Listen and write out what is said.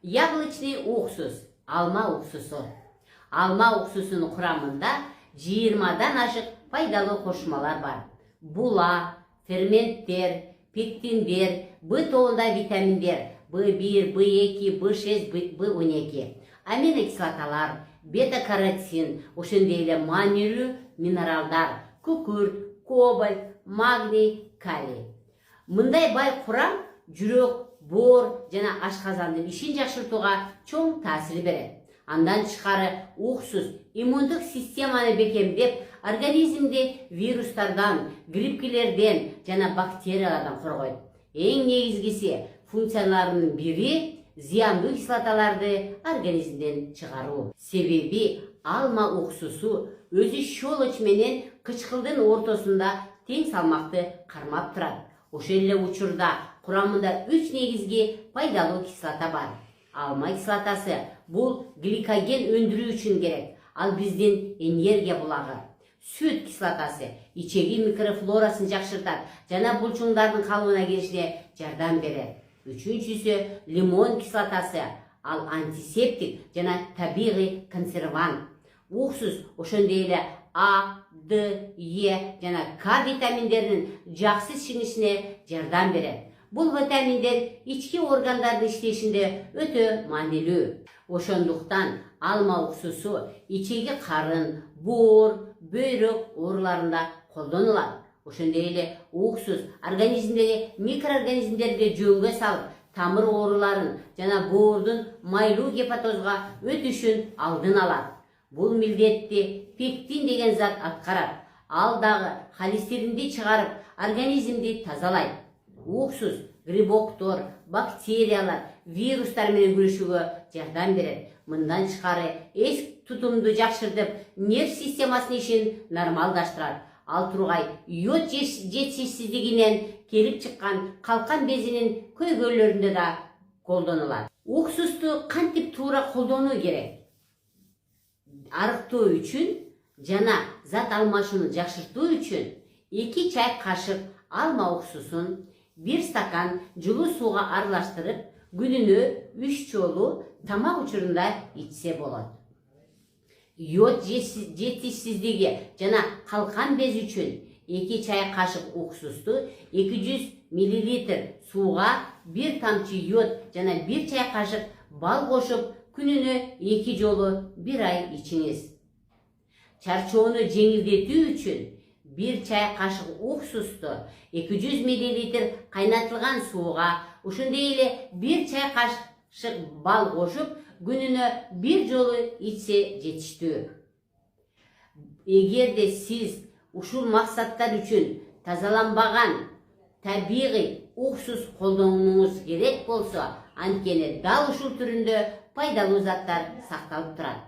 Яблочный уксус, алма уксусу. Алма уксусунун курамында 20дан ашык пайдалуу кошулмалар бар. Була, ферменттер, пектиндер, Б тобунда витаминдер, B1, B2, B6, B12, аминокислоталар, бета-каротин, ошондой эле маанилүү минералдар, күкүрт, кобальт, магний, калий. Мындай бай курам жүрөк, боор жана ашказандын ишин жакшыртууга чоң таасир берет. Андан тышкары уксус иммундук системаны бекемдеп, организмди вирустардан, гриппкилерден жана бактериялардан коргойт. Эң негизгиси функцияларынын бири зыяндуу кислоталарды организмден чыгаруу. Себеби алма уксусу өзү щелочь менен кычкылдын ортосунда тең салмакты кармап турат. Ошол эле учурда курамында 3 негизги пайдалуу кислота бар. Алма кислотасы бул гликоген өндүрүү үчүн керек. Ал биздин энергия булагы. Сүт кислотасы ичеги микрофлорасын жакшыртат жана булчуңдардын калыбына киришине жардам берет. Үчүнчүсү лимон кислотасы. Ал антисептик жана табигый консервант. Уксус ошондой эле А, Д, Е жана К витаминдеринин жакшы сиңишине жардам берет. Бул витаминдер ички органдардын иштешинде өтө маанилүү. Ошондуктан алма уксусу ичеги карын, боор, бөйрөк ооруларында колдонулат. Ошондой эле уксус организмдеги микроорганизмдерди жөнгө салып, тамыр ооруларын жана боордун майлуу гепатозга өтүшүн алдын алат. Бул милдетти пектин деген зат аткарат. Ал дагы холестеринди чыгарып, организмди тазалайт. Уксус грибоктор, бактериялар, вирустар менен күрөшүүгө жардам берет. Мындан тышкары эс тутумду жакшыртып, нерв системасынын ишин нормалдаштырат. Ал тургай йод жетишсиздигинен келип чыккан калкан безинин көйгөйлөрүндө да колдонулат. Уксусту кантип туура колдонуу керек? Арыктоо үчүн жана зат алмашууну жакшыртуу үчүн 2 чай кашык алма уксусун 1 стакан жылуу сууга аралаштырып, күнүнө 3 жолу тамак учурунда ичсе болот. Йод жетишсиздиги жана калкан без үчүн 2 чай кашык уксусту 200 мл сууга 1 тамчы йод жана 1 чай кашык бал кошуп, күнүнө 2 жолу 1 ай ичиңиз. Чарчоону жеңилдетүү үчүн 1 чай кашык уксусту 200 мл кайнатылган сууга, ошондой эле 1 чай кашык бал кошуп, күнүнө 1 жолу ичсе жетиштүү. Эгерде сиз ушул максаттар үчүн тазаланбаган табигый уксус колдонууңуз керек болсо, анткени дал ушул түрүндө пайдалуу заттар сакталып турат.